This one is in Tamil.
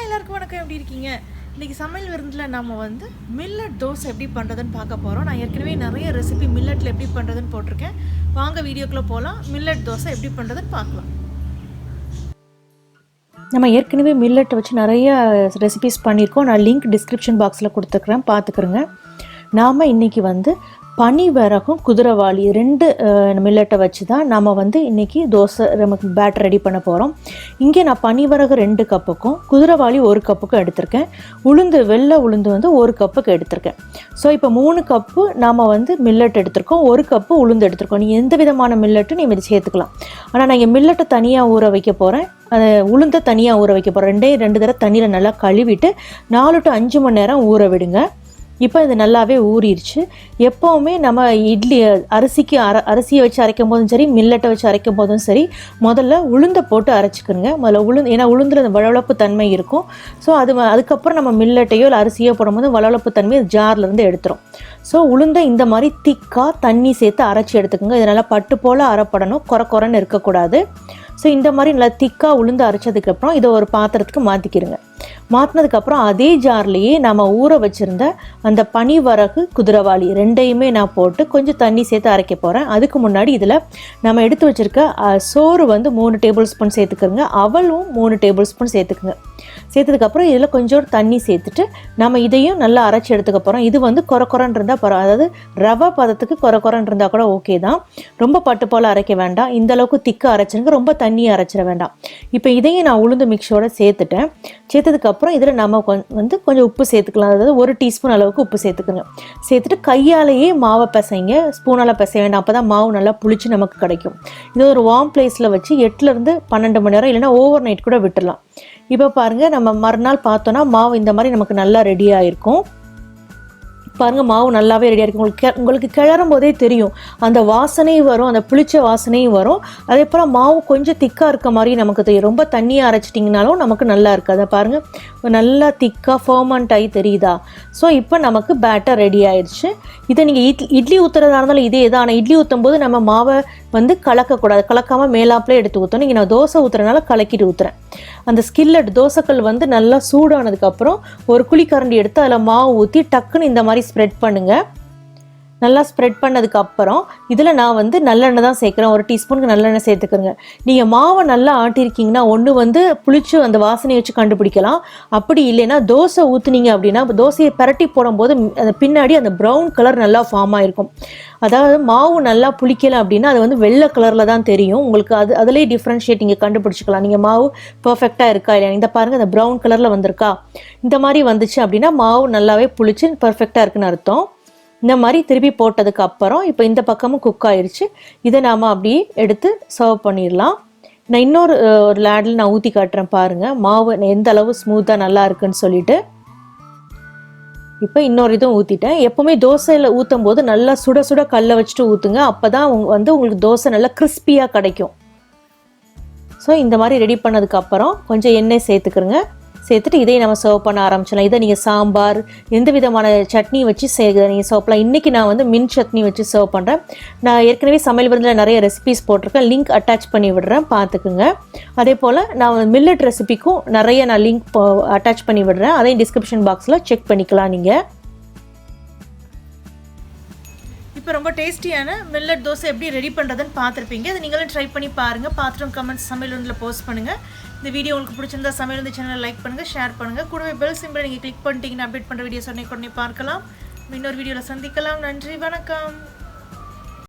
எல்லாருக்கும் வணக்கம். எப்படி இருக்கீங்க? இன்றைக்கி சமையல் விருந்தில் நம்ம வந்து மில்லட் தோசை எப்படி பண்ணுறதுன்னு பார்க்க போகிறோம். நான் ஏற்கனவே நிறைய ரெசிபி மில்லட்டில் எப்படி பண்ணுறதுன்னு போட்டிருக்கேன். வாங்க வீடியோக்குள்ளே போகலாம். மில்லட் தோசை எப்படி பண்ணுறதுன்னு பார்க்கலாம். நம்ம ஏற்கனவே மில்லட்டை வச்சு நிறைய ரெசிபிஸ் பண்ணியிருக்கோம். நான் லிங்க் டிஸ்கிரிப்ஷன் பாக்ஸில் கொடுத்துருக்குறேன், பார்த்துக்குறேங்க. நாம் இன்றைக்கி வந்து பனி விறகும் குதிரைவாளி ரெண்டு மில்லட்டை வச்சு தான் நம்ம வந்து இன்றைக்கி தோசை நமக்கு பேட்டர் ரெடி பண்ண போகிறோம். இங்கே நான் பனி விறகு 2 கப்புக்கும் குதிரைவாளி 1 கப்புக்கும் எடுத்திருக்கேன். வெள்ளை உளுந்து வந்து 1 கப்புக்கு எடுத்திருக்கேன். ஸோ இப்போ 3 கப்பு நாம் வந்து மில்லட் எடுத்திருக்கோம், 1 கப்பு உளுந்து எடுத்திருக்கோம். நீங்கள் எந்த விதமான மில்லட்டும் நீங்கள் இது சேர்த்துக்கலாம். ஆனால் நான் இங்கே மில்லட்டை தனியாக ஊற வைக்க போகிறேன், உளுந்தை தனியாக ஊற வைக்க போகிறேன். 2 தடவை தண்ணியில் நல்லா கழுவிட்டு 4 to 5 மணி நேரம் ஊற விடுங்க. இப்போ இது நல்லாவே ஊறிடுச்சு. எப்போவுமே நம்ம அரிசியை வச்சு அரைக்கும் போதும் சரி, மில்லட்டை வச்சு அரைக்கும் போதும் சரி, முதல்ல உளுந்தை போட்டு அரைச்சிக்கணுங்க. முதல்ல ஏன்னா உளுந்தில் அந்த வளவளப்பு தன்மை இருக்கும். ஸோ அதுக்கப்புறம் நம்ம மில்லட்டையோ இல்லை அரிசியோ போடும்போது வளவளப்பு தன்மை ஜார்லேருந்து எடுத்துரும். ஸோ உளுந்தை இந்த மாதிரி திக்காக தண்ணி சேர்த்து அரைச்சி எடுத்துக்கோங்க. இது நல்லா பட்டு போல் அரைப்படணும், குறைன்னு இருக்கக்கூடாது. ஸோ இந்த மாதிரி நல்லா திக்காக உளுந்து அரைச்சதுக்கப்புறம் இதை ஒரு பாத்திரத்துக்கு மாற்றிக்கிடுங்க. மாற்றினதுக்கப்புறம் அதே ஜார்லேயே நம்ம ஊற வச்சுருந்த அந்த பனி வரகு குதிரைவாளி ரெண்டையுமே நான் போட்டு கொஞ்சம் தண்ணி சேர்த்து அரைக்க போகிறேன். அதுக்கு முன்னாடி இதில் நம்ம எடுத்து வச்சுருக்க சோறு வந்து 3 டேபிள் ஸ்பூன் சேர்த்துக்கிறோங்க, அவலும் 3 டேபிள் ஸ்பூன் சேர்த்துக்குங்க. சேர்த்ததுக்கப்புறம் இதில் கொஞ்சம் தண்ணி சேர்த்துட்டு நம்ம இதையும் நல்லா அரைச்சி எடுத்துக்க போகிறோம். இது வந்து குறைன்னு இருந்தால் அதாவது ரவை பதத்துக்கு குறைன்னு இருந்தால் கூட ஓகே தான். ரொம்ப பட்டு போல் அரைக்க வேண்டாம், இந்த அளவுக்கு திக்காக அரைச்சிருங்க, ரொம்ப தண்ணியை அரைச்சிட வேண்டாம். இப்போ இதையும் நான் உளுந்து மிக்ஸோடு சேர்த்துட்டேன். சேர்த்ததுக்கப்புறம் இதில் நம்ம வந்து கொஞ்சம் உப்பு சேர்த்துக்கலாம். அதாவது 1 டீஸ்பூன் அளவுக்கு உப்பு சேர்த்துக்குங்க. சேர்த்துட்டு கையாலேயே மாவை பிசைங்க, ஸ்பூனால் பிசைய வேண்டாம். அப்போ தான் மாவு நல்லா புளிச்சு நமக்கு கிடைக்கும். இது ஒரு வார்ம் பிளேஸில் வச்சு 8 to 12 மணி நேரம் இல்லைன்னா ஓவர் நைட் கூட விட்டுடலாம். இப்போ பாருங்கள், நம்ம மறுநாள் பார்த்தோன்னா மாவு இந்த மாதிரி நமக்கு நல்லா ரெடியாக இருக்கும். பாருங்கள், மாவு நல்லாவே ரெடியாக இருக்குது. உங்களுக்கு கிளறும் போதே தெரியும், அந்த வாசனையும் வரும், அந்த புளிச்ச வாசனையும் வரும். அதே போல் மாவு கொஞ்சம் திக்காக இருக்க மாதிரி நமக்கு தெரியும். ரொம்ப தண்ணியாக அரைச்சிட்டிங்கனாலும் நமக்கு நல்லா இருக்காது. பாருங்கள், நல்லா திக்காக ஃபர்மெண்ட் ஆகி தெரியுதா? ஸோ இப்போ நமக்கு பேட்டர் ரெடி ஆயிடுச்சு. இதை நீங்கள் இட்லி ஊற்றுறதா இருந்தாலும் இதே தான். ஆனால் இட்லி ஊற்றும் போது நம்ம மாவை வந்து கலக்கக்கூடாது, கலக்காமல் மேலாப்பிலே எடுத்து ஊற்றணும். இங்கே நான் தோசை ஊற்றுறதுனால கலக்கிட்டு ஊற்றுறேன். அந்த ஸ்கில்லட் தோசைக்கல் வந்து நல்லா சூடானதுக்கப்புறம் ஒரு குழிக்கரண்டி எடுத்து அதில் மாவு ஊற்றி டக்குன்னு இந்த மாதிரி ஸ்ப்ரெட் பண்ணுங்கள். நல்லா ஸ்ப்ரெட் பண்ணதுக்கப்புறம் இதில் நான் வந்து நல்லெண்ணெய் தான் சேர்க்குறேன். 1 டீஸ்பூனுக்கு நல்லெண்ணெய் சேர்த்துக்கிறேங்க. நீங்கள் மாவை நல்லா ஆட்டிருக்கீங்கன்னா ஒன்று வந்து புளிச்சு அந்த வாசனையை வச்சு கண்டுபிடிக்கலாம். அப்படி இல்லைன்னா தோசை ஊற்றுனீங்க அப்படின்னா தோசையை பரட்டி போடும்போது அந்த பின்னாடி அந்த ப்ரௌன் கலர் நல்லா ஃபார்ம் ஆகிருக்கும். அதாவது மாவு நல்லா புளிக்கலை அப்படின்னா அது வந்து வெள்ளை கலரில் தான் தெரியும் உங்களுக்கு. அதிலே டிஃப்ரென்ஷியேட் நீங்கள் கண்டுபிடிச்சிக்கலாம். நீங்கள் மாவு பர்ஃபெக்டாக இருக்கா இல்லையா? இந்த பாருங்கள், அந்த ப்ரௌன் கலரில் வந்திருக்கா? இந்த மாதிரி வந்துச்சு அப்படின்னா மாவு நல்லாவே புளிச்சு பர்ஃபெக்டாக இருக்குன்னு அர்த்தம். இந்த மாதிரி திருப்பி போட்டதுக்கு அப்புறம் இப்போ இந்த பக்கமும் குக் ஆயிடுச்சு. இதை நாம் அப்படியே எடுத்து சர்வ் பண்ணிடலாம். நான் இன்னொரு லேடில் நான் ஊற்றி காட்டுறேன் பாருங்கள், மாவு எந்த அளவு ஸ்மூத்தாக நல்லா இருக்குன்னு சொல்லிட்டு. இப்போ இன்னொரு இதுவும் ஊற்றிட்டேன். எப்போவுமே தோசையில் ஊற்றும் போது நல்லா சுட சுட கல்லை வச்சுட்டு ஊற்றுங்க. அப்போ தான் வந்து உங்களுக்கு தோசை நல்லா கிறிஸ்பியாக கிடைக்கும். ஸோ இந்த மாதிரி ரெடி பண்ணதுக்கப்புறம் கொஞ்சம் எண்ணெய் சேர்த்துக்கிறோங்க. சேர்த்துட்டு இதையும் நம்ம சர்வ் பண்ண ஆரம்பிச்சிடலாம். இதை நீங்கள் சாம்பார் எந்த விதமான சட்னி வச்சு நீங்கள் சர்வ் பண்ணலாம். இன்றைக்கி நான் வந்து மின் சட்னி வச்சு சர்வ் பண்ணுறேன். நான் ஏற்கனவே சமையல் விருந்தில் நிறைய ரெசிபிஸ் போட்டிருக்கேன், லிங்க் அட்டாச் பண்ணி விடுறேன், பார்த்துக்குங்க. அதே போல் நான் மில்லட் ரெசிபிக்கும் நிறைய நான் லிங்க் அட்டாச் பண்ணி விடுறேன், அதையும் டிஸ்கிரிப்ஷன் பாக்ஸில் செக் பண்ணிக்கலாம் நீங்கள். இப்போ ரொம்ப டேஸ்டியான மில்லட் தோசை எப்படி ரெடி பண்ணுறதுன்னு பார்த்துருப்பீங்க. அதை நீங்களும் ட்ரை பண்ணி பாருங்கள். பார்த்துட்டு கமெண்ட்ஸ் சமையல் விருந்தில் போஸ்ட் பண்ணுங்கள். இந்த வீடியோ உங்களுக்கு பிடிச்சிருந்தா சமையல் விருந்து சேனலை லைக் பண்ணுங்கள், ஷேர் பண்ணுங்கள். கூடவே பெல் சிம்பிளை நீங்கள் கிளிக் பண்ணிட்டீங்கன்னா அப்டேட் பண்ணுற வீடியோஸ் உடனே பார்க்கலாம். இன்னொரு வீடியோவில் சந்திக்கலாம். நன்றி, வணக்கம்.